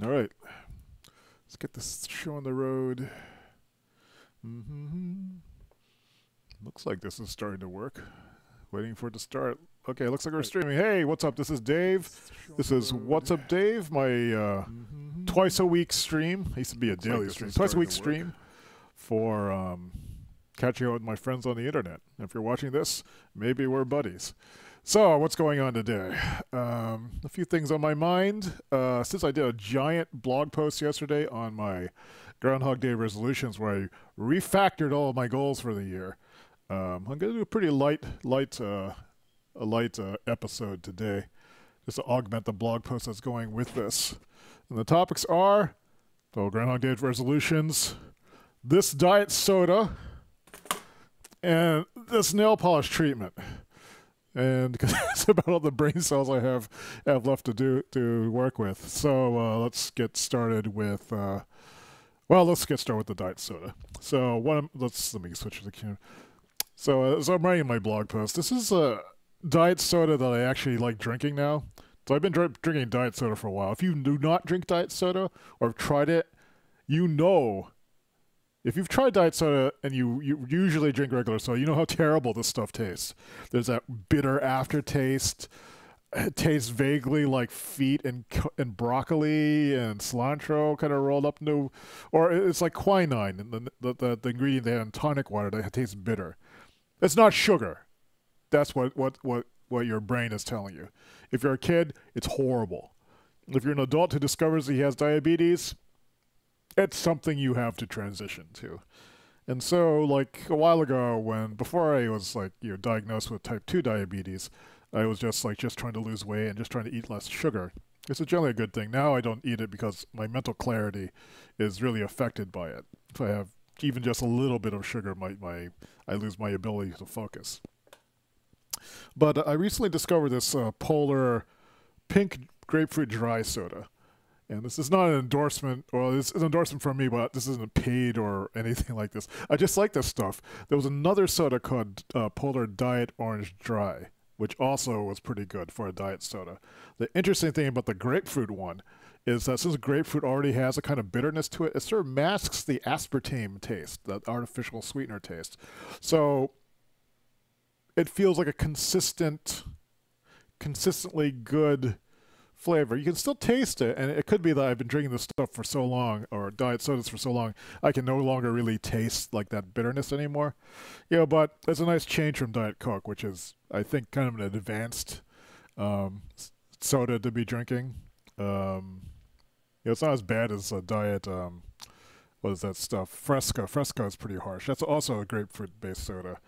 All right, let's get this show on the road. Looks like this is starting to work. Waiting for it to start. Okay, looks like we're streaming. Hey, what's up? This is Dave. This is What's Up Dave, my twice a week stream. It used to be a daily stream. Twice a week stream for catching up with my friends on the internet. If you're watching this, maybe we're buddies. So, what's going on today? A few things on my mind. Since I did a giant blog post yesterday on my Groundhog Day Resolutions where I refactored all of my goals for the year, I'm going to do a pretty light episode today, just to augment the blog post that's going with this. And the topics are the Groundhog Day Resolutions, this diet soda, and this nail polish treatment. And because that's about all the brain cells I have left to work with. So let's get started with let's get started with the diet soda. So let me switch to the camera. So as I'm writing my blog post, this is a diet soda that I actually like drinking now. So I've been drinking diet soda for a while. If you do not drink diet soda or have tried it, you know. If you've tried diet soda and you usually drink regular soda, you know how terrible this stuff tastes. There's that bitter aftertaste. It tastes vaguely like feet and broccoli and cilantro kind of rolled up into, or it's like quinine, and the ingredient they have in tonic water that tastes bitter. It's not sugar. That's what your brain is telling you. If you're a kid, it's horrible. If you're an adult who discovers he has diabetes, it's something you have to transition to. And so, like, a while ago, before I was, diagnosed with type 2 diabetes, I was just trying to lose weight and just trying to eat less sugar. It's generally a good thing. Now I don't eat it because my mental clarity is really affected by it. If I have even just a little bit of sugar, I lose my ability to focus. But I recently discovered this Polar pink grapefruit dry soda. And this is not an endorsement, well, this is an endorsement from me, but this isn't paid or anything like this. I just like this stuff. There was another soda called Polar Diet Orange Dry, which also was pretty good for a diet soda. The interesting thing about the grapefruit one is that since grapefruit already has a kind of bitterness to it, it sort of masks the aspartame taste, that artificial sweetener taste. So it feels like a consistently good flavor. You can still taste it, and it could be that I've been drinking this stuff for so long, or diet sodas for so long, I can no longer really taste like that bitterness anymore. But it's a nice change from Diet Coke, which is, I think, kind of an advanced soda to be drinking. It's not as bad as a diet, what is that stuff? Fresca. Fresca is pretty harsh. That's also a grapefruit-based soda.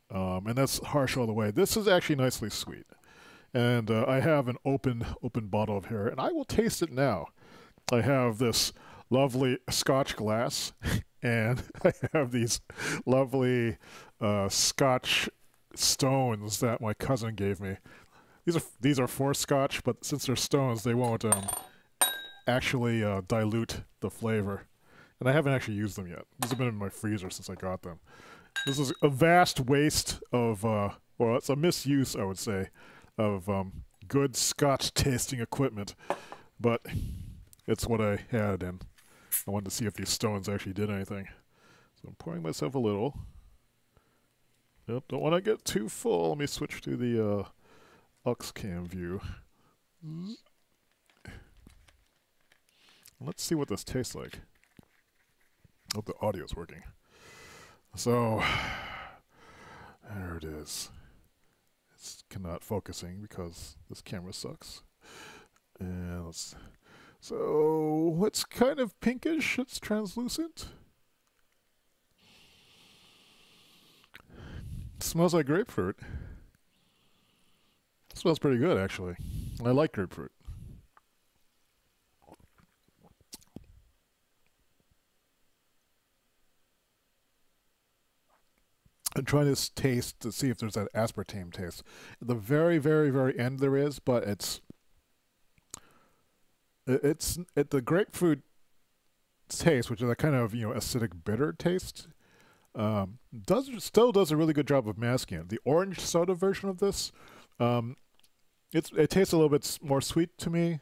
And that's harsh all the way. This is actually nicely sweet. And I have an open bottle of here, and I will taste it now. I have this lovely Scotch glass, and I have these lovely Scotch stones that my cousin gave me. These are for Scotch, but since they're stones, they won't actually dilute the flavor. And I haven't actually used them yet. These have been in my freezer since I got them. This is a vast waste of, it's a misuse, I would say, of good Scotch tasting equipment, but it's what I had, and I wanted to see if these stones actually did anything. So I'm pouring myself a little. Yep, don't want to get too full. Let me switch to the Uxcam view. Let's see what this tastes like. Hope the audio's working. So there it is. Cannot focusing because this camera sucks. And so it's kind of pinkish. It's translucent. It smells like grapefruit. It smells pretty good, actually. I like grapefruit. I'm trying to taste to see if there's that aspartame taste. At the very, very, very end there is, but the grapefruit taste, which is that kind of acidic bitter taste, still does a really good job of masking it. The orange soda version of this, it tastes a little bit more sweet to me.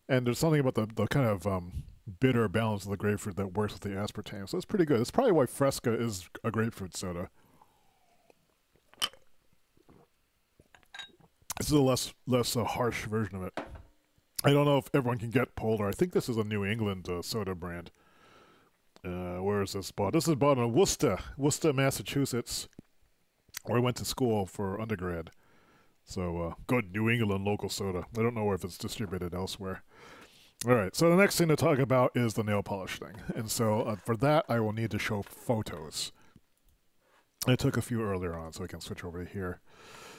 And there's something about the kind of bitter balance of the grapefruit that works with the aspartame. So it's pretty good. It's probably why Fresca is a grapefruit soda. This is a less harsh version of it. I don't know if everyone can get Polar. I think this is a New England soda brand. Where is this bought? This is bought in Worcester, Massachusetts, where I went to school for undergrad. So good New England local soda. I don't know if it's distributed elsewhere. All right, so the next thing to talk about is the nail polish thing. And so for that, I will need to show photos. I took a few earlier on, so I can switch over here.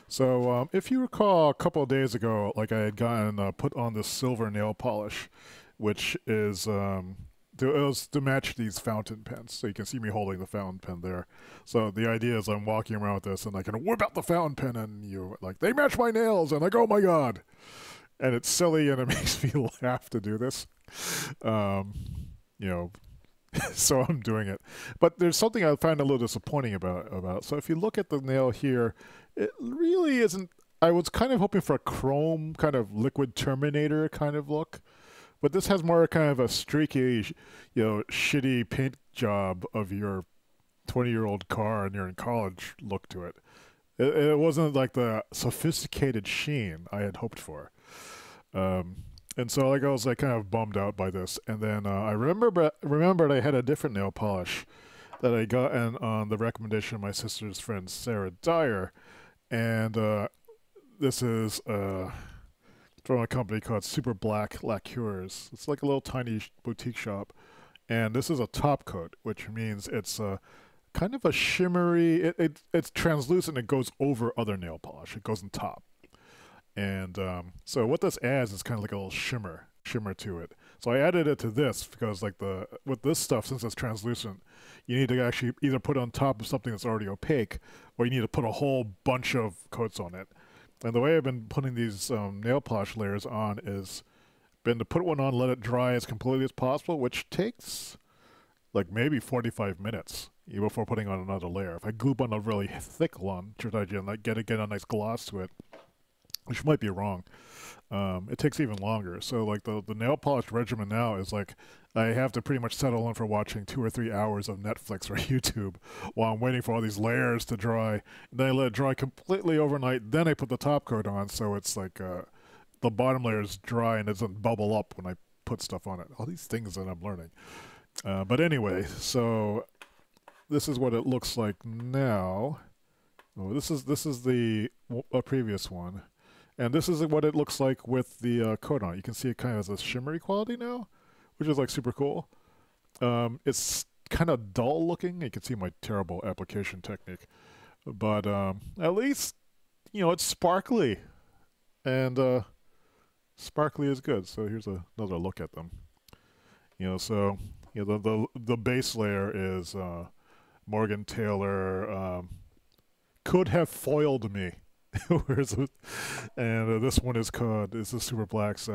So if you recall, a couple of days ago, like I had gotten put on this silver nail polish, which is it was to match these fountain pens. So you can see me holding the fountain pen there. So the idea is I'm walking around with this, and I can whip out the fountain pen, and you like, they match my nails, and like, oh my god. And it's silly, and it makes me laugh to do this. You know, so I'm doing it. But there's something I find a little disappointing about. So if you look at the nail here, it really isn't. I was kind of hoping for a chrome kind of liquid Terminator kind of look, but this has more kind of a streaky, shitty paint job of your 20-year-old car and you're in college look to it. It wasn't like the sophisticated sheen I had hoped for. And so I was kind of bummed out by this. And then I remembered I had a different nail polish that I got on the recommendation of my sister's friend Sarah Dyer. And this is from a company called Super Black Lacquers. It's like a little tiny boutique shop. And this is a top coat, which means it's kind of a shimmery, it's translucent. It goes over other nail polish. It goes on top. And so what this adds is kind of like a little shimmer to it. So I added it to this because with this stuff, since it's translucent, you need to actually either put it on top of something that's already opaque, or you need to put a whole bunch of coats on it. And the way I've been putting these nail polish layers on is been to put one on, let it dry as completely as possible, which takes like maybe 45 minutes before putting on another layer. If I glue on a really thick one, should I get a nice gloss to it, which might be wrong. It takes even longer. So like the nail polish regimen now is like I have to pretty much settle in for watching 2 or 3 hours of Netflix or YouTube while I'm waiting for all these layers to dry. And then I let it dry completely overnight. Then I put the top coat on, so it's like the bottom layer is dry and it doesn't bubble up when I put stuff on it. All these things that I'm learning. But anyway, so this is what it looks like now. Oh, this is the previous one. And this is what it looks like with the coat on. You can see it kind of has a shimmery quality now, which is like super cool. It's kind of dull looking. You can see my terrible application technique. But at least, it's sparkly. And sparkly is good. So here's another look at them. So the base layer is Morgan Taylor could have foiled me. And this one is called, this is Super Black's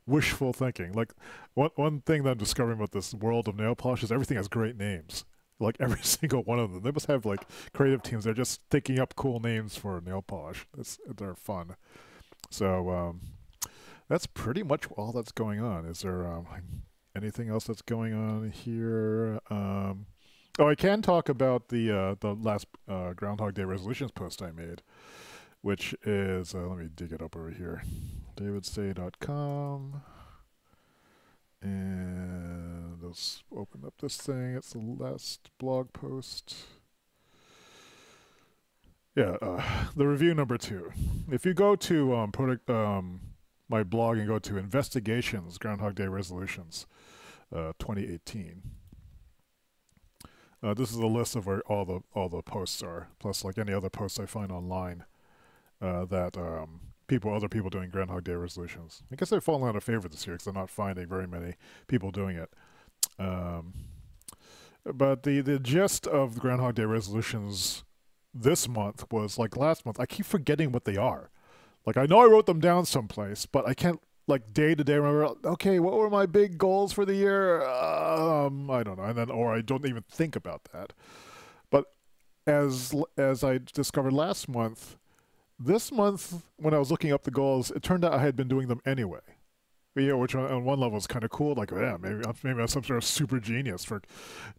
wishful thinking. Like one thing that I'm discovering about this world of nail polish is everything has great names. Like every single one of them. They must have like creative teams. They're just thinking up cool names for nail polish. They're fun. So that's pretty much all that's going on. Is there anything else that's going on here? Oh, I can talk about the last Groundhog Day Resolutions post I made, which is, let me dig it up over here, davidstay.com, and let's open up this thing. It's the last blog post. Yeah, the review number 2. If you go to my blog and go to Investigations, Groundhog Day Resolutions, 2018, this is a list of where all the posts are, plus like any other posts I find online that other people doing Groundhog Day resolutions. I guess they've fallen out of favor this year because I'm not finding very many people doing it. But the gist of the Groundhog Day resolutions this month was like last month. I keep forgetting what they are. Like I know I wrote them down someplace, but I can't like day to day remember, okay, what were my big goals for the year? I don't know. Or I don't even think about that. But as I discovered last month, this month when I was looking up the goals, it turned out I had been doing them anyway. which on one level is kind of cool. Like, oh, yeah, maybe I'm some sort of super genius for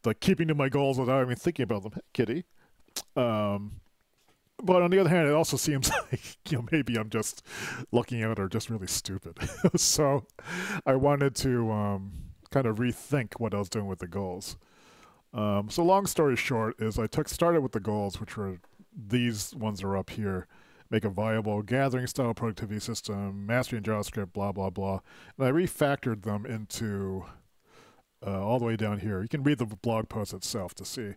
like keeping to my goals without even thinking about them. Hey, kitty. Um, but on the other hand, it also seems like maybe I'm just looking out or just really stupid. So I wanted to kind of rethink what I was doing with the goals. So long story short is I started with the goals, which were these ones are up here. Make a viable gathering style productivity system, mastering JavaScript, blah, blah, blah. And I refactored them into all the way down here. You can read the blog post itself to see.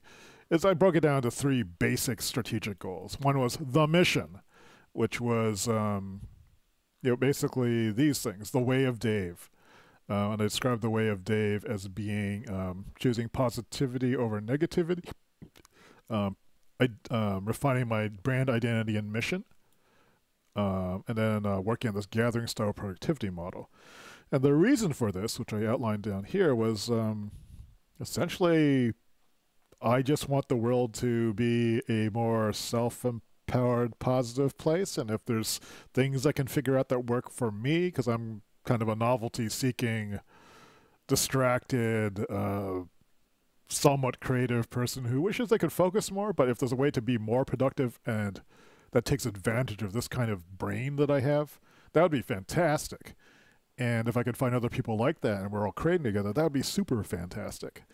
I broke it down to 3 basic strategic goals. One was the mission, which was basically these things, the way of Dave. And I described the way of Dave as being choosing positivity over negativity, refining my brand identity and mission, and then working on this gathering style productivity model. And the reason for this, which I outlined down here, was essentially I just want the world to be a more self-empowered, positive place. And if there's things I can figure out that work for me, because I'm kind of a novelty-seeking, distracted, somewhat creative person who wishes they could focus more, but if there's a way to be more productive and that takes advantage of this kind of brain that I have, that would be fantastic. And if I could find other people like that and we're all creating together, that would be super fantastic.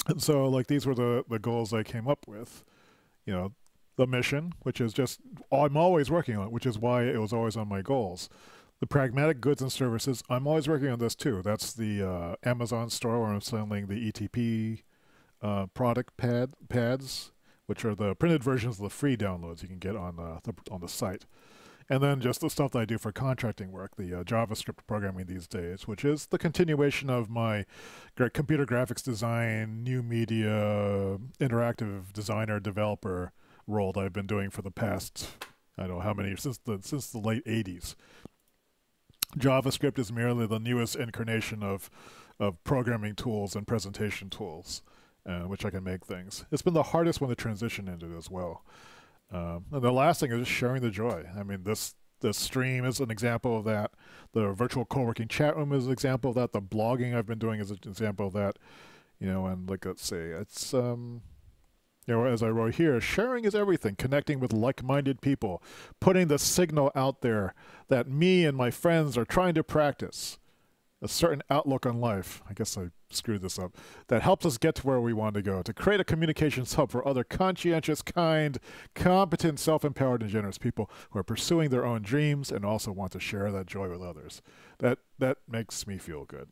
And so, like, these were the goals I came up with. The mission, which is just, I'm always working on it, which is why it was always on my goals. The pragmatic goods and services, I'm always working on this too. That's the Amazon store where I'm selling the ETP product pads, which are the printed versions of the free downloads you can get on the site. And then just the stuff that I do for contracting work, the JavaScript programming these days, which is the continuation of my computer graphics design, new media, interactive designer, developer role that I've been doing for the past, I don't know how many, since the late 80s. JavaScript is merely the newest incarnation of programming tools and presentation tools, which I can make things. It's been the hardest one to transition into as well. And the last thing is just sharing the joy. I mean, this stream is an example of that. The virtual co-working chat room is an example of that. The blogging I've been doing is an example of that. And like, let's say, it's, as I wrote here, sharing is everything. Connecting with like-minded people. Putting the signal out there that me and my friends are trying to practice. A certain outlook on life, I guess I screwed this up, that helps us get to where we want to go, to create a communications hub for other conscientious, kind, competent, self-empowered, and generous people who are pursuing their own dreams and also want to share that joy with others. That makes me feel good.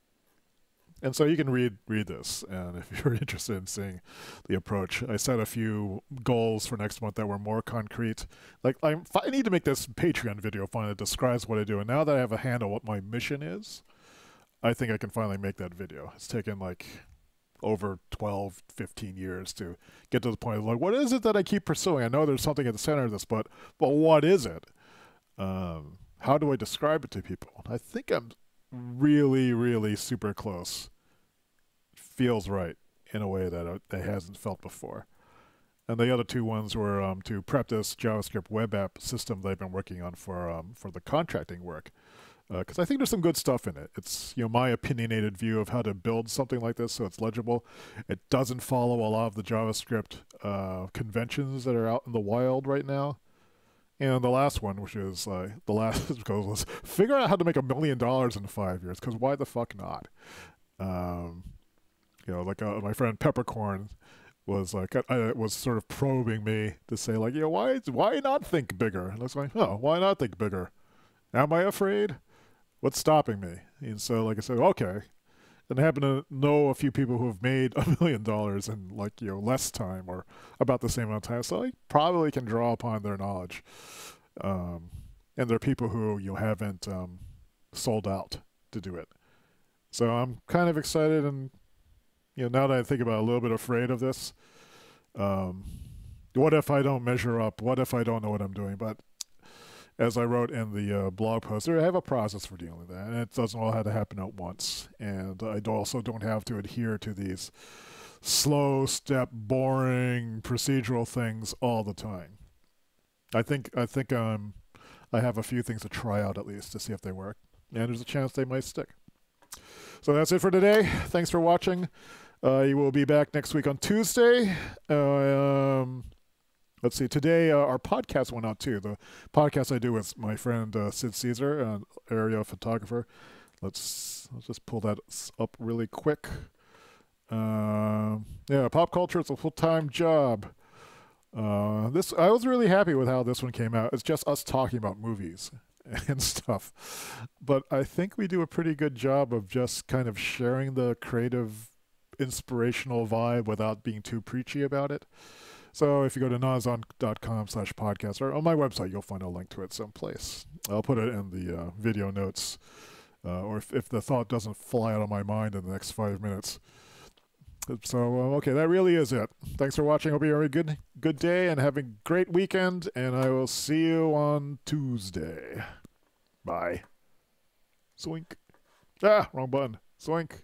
And so you can read this, and if you're interested in seeing the approach, I set a few goals for next month that were more concrete. Like, I need to make this Patreon video finally that describes what I do, and now that I have a handle on what my mission is, I think I can finally make that video. It's taken like over 12, 15 years to get to the point of like, what is it that I keep pursuing? I know there's something at the center of this, but what is it? How do I describe it to people? I think I'm really, really super close. Feels right in a way that it hasn't felt before. And the other 2 ones were to prep this JavaScript web app system that I've been working on for the contracting work. Because I think there's some good stuff in it. It's my opinionated view of how to build something like this so it's legible. It doesn't follow a lot of the JavaScript conventions that are out in the wild right now. And the last one, which is the last goal, was figure out how to make $1 million in 5 years. Because why the fuck not? My friend Peppercorn was like, was sort of probing me to say like, why not think bigger? And I was like, why not think bigger? Am I afraid? What's stopping me? And so, like I said, okay. And I happen to know a few people who have made $1 million in like, less time or about the same amount of time. So I probably can draw upon their knowledge. And there are people who haven't sold out to do it. So I'm kind of excited, and now that I think about it, a little bit afraid of this. What if I don't measure up? What if I don't know what I'm doing? But as I wrote in the blog post, I have a process for dealing with that, and it doesn't all have to happen at once. And I also don't have to adhere to these slow step, boring procedural things all the time. I think I have a few things to try out at least to see if they work. and there's a chance they might stick. So that's it for today. Thanks for watching. You will be back next week on Tuesday. Let's see. Today, our podcast went out too. The podcast I do with my friend Sid Caesar, an area photographer. Let's just pull that up really quick. Yeah, pop culture is a full-time job. I was really happy with how this one came out. It's just us talking about movies and stuff. But I think we do a pretty good job of just kind of sharing the creative, inspirational vibe without being too preachy about it. So if you go to nazon.com/podcast, or on my website, you'll find a link to it someplace. I'll put it in the video notes, or if the thought doesn't fly out of my mind in the next 5 minutes. So, okay, that really is it. Thanks for watching. Hope you have a good day and have a great weekend, and I will see you on Tuesday. Bye. Swink. Ah, wrong button. Swink.